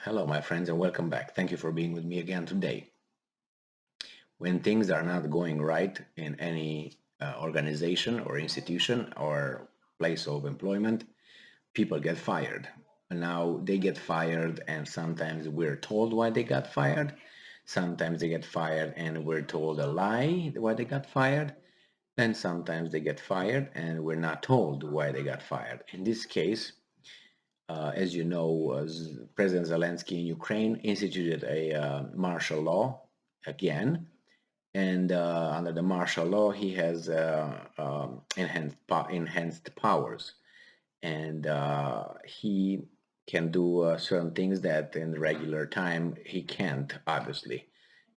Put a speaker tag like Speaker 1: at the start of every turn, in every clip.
Speaker 1: Hello, my friends, and welcome back. Thank you for being with me again today. When things are not going right in any organization or institution or place of employment, people get fired. Now they get fired, and sometimes we're told why they got fired. Sometimes they get fired, and we're told a lie why they got fired. Then sometimes they get fired, and we're not told why they got fired. In this case, as you know, President Zelensky in Ukraine instituted a martial law again, and under the martial law, he has enhanced powers, and he can do certain things that in regular time he can't. Obviously,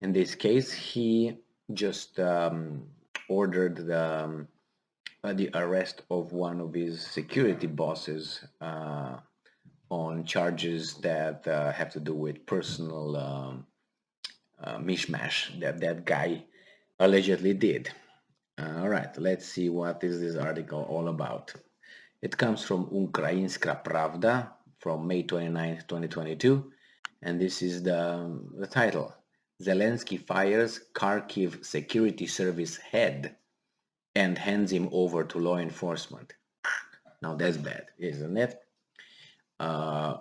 Speaker 1: in this case, he just ordered the arrest of one of his security bosses on charges that have to do with personal mishmash that that guy allegedly did. All right, let's see what is this article all about. It comes from Ukrainska Pravda from May 29th, 2022, and this is the title. Zelensky fires Kharkiv Security Service head and hands him over to law enforcement. Now that's bad, isn't it?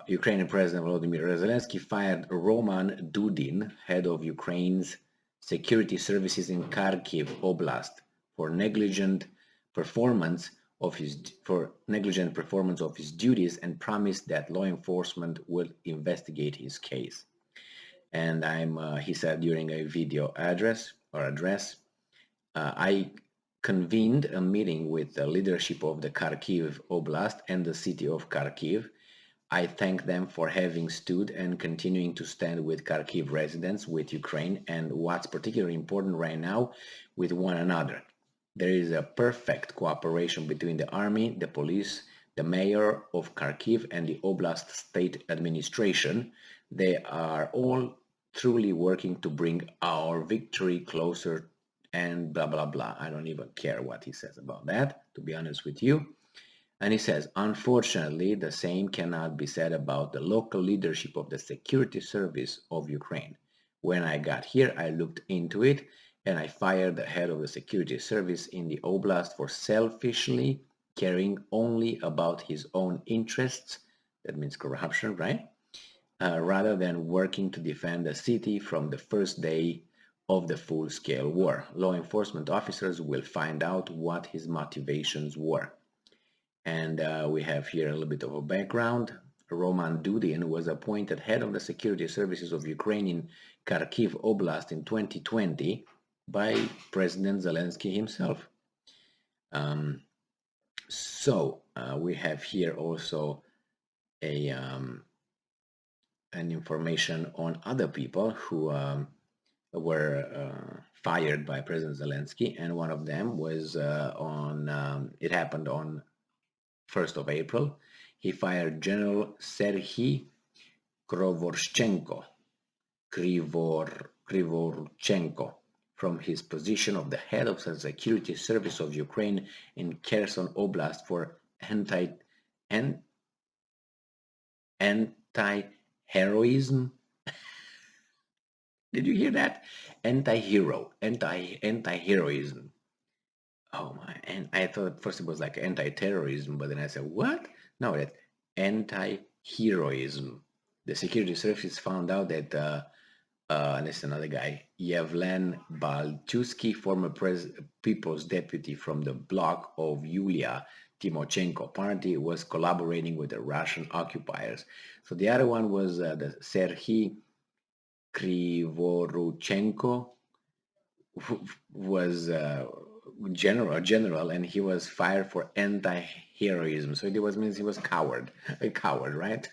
Speaker 1: Ukrainian President Volodymyr Zelensky fired Roman Dudin, head of Ukraine's security services in Kharkiv Oblast, for negligent performance of his duties, and promised that law enforcement will investigate his case. And he said during a video address, I convened a meeting with the leadership of the Kharkiv Oblast and the city of Kharkiv. I thank them for having stood and continuing to stand with Kharkiv residents, with Ukraine, and what's particularly important right now, with one another. There is a perfect cooperation between the army, the police, the mayor of Kharkiv, and the Oblast state administration. They are all truly working to bring our victory closer, and blah, blah, blah. I don't even care what he says about that, to be honest with you. And he says, unfortunately, the same cannot be said about the local leadership of the Security Service of Ukraine. When I got here, I looked into it, and I fired the head of the security service in the oblast for selfishly caring only about his own interests. That means corruption, right? Rather than working to defend the city from the first day of the full-scale war. Law enforcement officers will find out what his motivations were. And we have here a little bit of a background. Roman Dudin was appointed head of the security services of Ukraine in Kharkiv Oblast in 2020 by President Zelensky himself. We have here also an information on other people who were fired by President Zelensky, and one of them was it happened on 1st of April. He fired General Serhiy Krivorchenko from his position of the head of the Security Service of Ukraine in Kherson Oblast for anti-heroism. Did you hear that? Anti-heroism. Oh my, and I thought first it was like anti-terrorism, but then I said, what? No, that's anti-heroism. The security services found out that, and this is another guy, Yevlen Balchusky, former people's deputy from the bloc of Yulia Tymoshenko party, was collaborating with the Russian occupiers. So the other one was the Serhiy Krivoruchenko, who was general, and he was fired for anti-heroism. So it means he was a coward, right?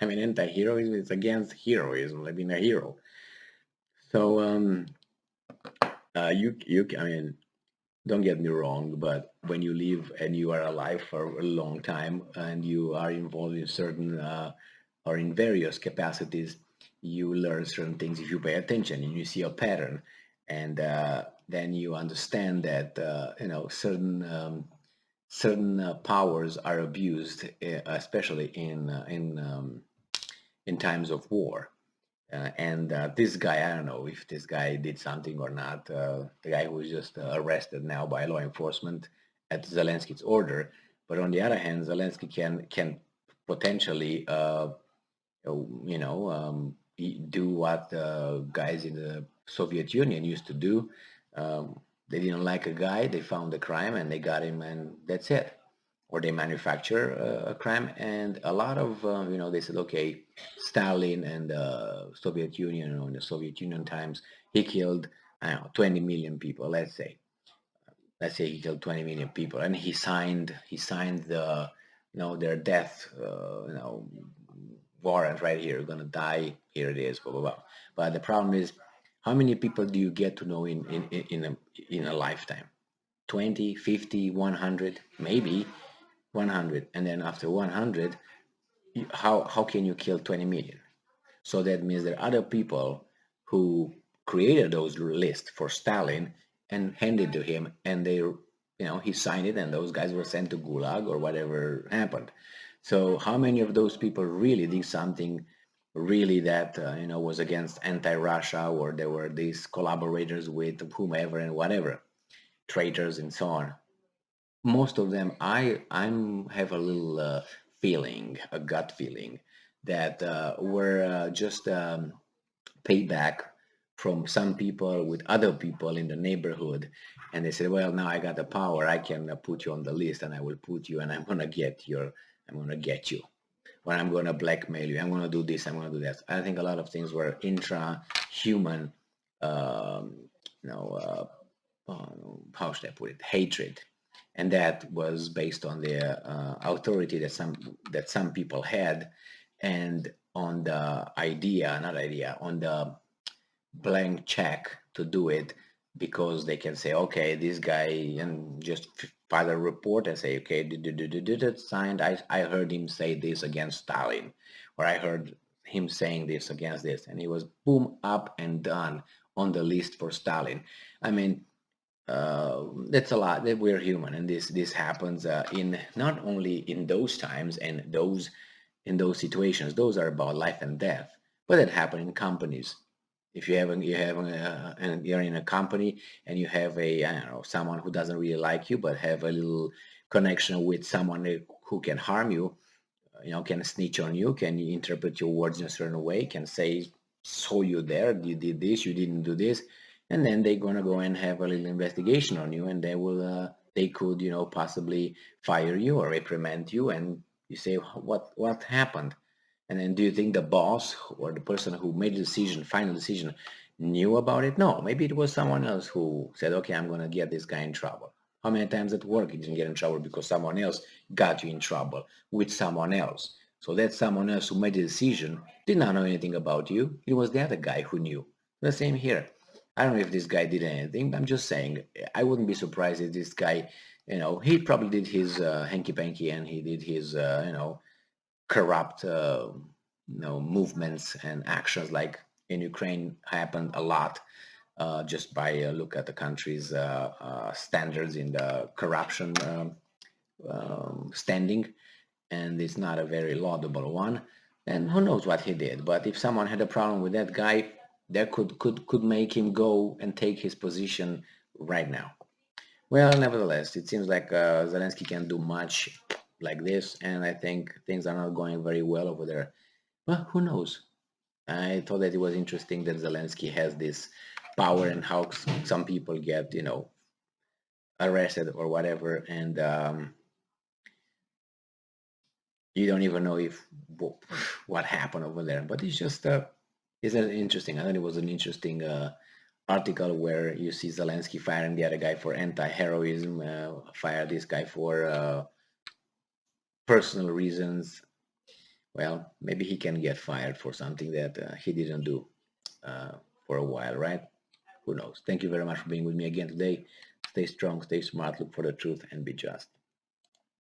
Speaker 1: I mean, anti-heroism is against heroism, like being a hero. So I mean, don't get me wrong, but when you live and you are alive for a long time and you are involved in certain or in various capacities, you learn certain things if you pay attention and you see a pattern, and then you understand that certain powers are abused, especially in times of war. And this guy, I don't know if this guy did something or not. The guy who was just arrested now by law enforcement at Zelensky's order. But on the other hand, Zelensky can potentially, do what guys in the Soviet Union used to do. They didn't like a guy, they found a crime, and they got him, and that's it. Or they manufacture a crime, and a lot of they said, okay, Stalin and the Soviet Union, in the Soviet Union times, he killed, I don't know, 20 million people. Let's say he killed 20 million people, and he signed the their death warrant right here. You're gonna die. Here it is. Blah blah blah. But the problem is, how many people do you get to know in a lifetime? 20, 50, 100, maybe 100, and then after 100, how can you kill 20 million? So that means there are other people who created those lists for Stalin and handed to him, and he signed it, and those guys were sent to Gulag or whatever happened. So how many of those people really did something really that was against anti-Russia, or there were these collaborators with whomever and whatever, traitors and so on? Most of them, I'm have a little feeling, a gut feeling, that were just payback from some people with other people in the neighborhood, and they said, well, now I got the power, I can put you on the list, and I will put you, and I'm gonna get you, or I'm gonna blackmail you, I'm gonna do this, I'm gonna do that. I think a lot of things were intra-human, um, you know uh, how should I put it, hatred, and that was based on the authority that some people had, and on the idea, not idea, on the blank check to do it, because they can say, okay, this guy, and just file a report and say, okay, did it signed. I heard him say this against Stalin, or I heard him saying this against this, and he was boom, up and done on the list for Stalin. I mean, that's a lot. That we're human, and this happens in not only in those times and those in those situations. Those are about life and death, but it happen in companies. If and you're in a company, and you have a, I don't know, someone who doesn't really like you, but have a little connection with someone who can harm you, can snitch on you, can interpret your words in a certain way, can say, saw you there, you did this, you didn't do this, and then they're gonna go and have a little investigation on you, and they could, possibly fire you or reprimand you, and you say, what happened? And then, do you think the boss or the person who made the decision, final decision, knew about it? No, maybe it was someone else who said, okay, I'm gonna get this guy in trouble. How many times at work you didn't get in trouble because someone else got you in trouble with someone else? So that someone else who made the decision did not know anything about you. It was the other guy who knew. The same here. I don't know if this guy did anything, but I'm just saying, I wouldn't be surprised if this guy, he probably did his hanky-panky, and he did his, corrupt, movements and actions, like in Ukraine happened a lot, just by look at the country's standards in the corruption standing, and it's not a very laudable one. And who knows what he did? But if someone had a problem with that guy, that could make him go and take his position right now. Well, nevertheless, it seems like Zelensky can do much like this, and I think things are not going very well over there. Well, who knows? I thought that it was interesting that Zelensky has this power, and how some people get, arrested or whatever, and you don't even know if what happened over there. But it's just it's interesting. I thought it was an interesting article where you see Zelensky firing the other guy for anti-heroism, fire this guy for personal reasons. Well, maybe he can get fired for something that he didn't do for a while, right? Who knows? Thank you very much for being with me again today. Stay strong, stay smart, look for the truth, and be just.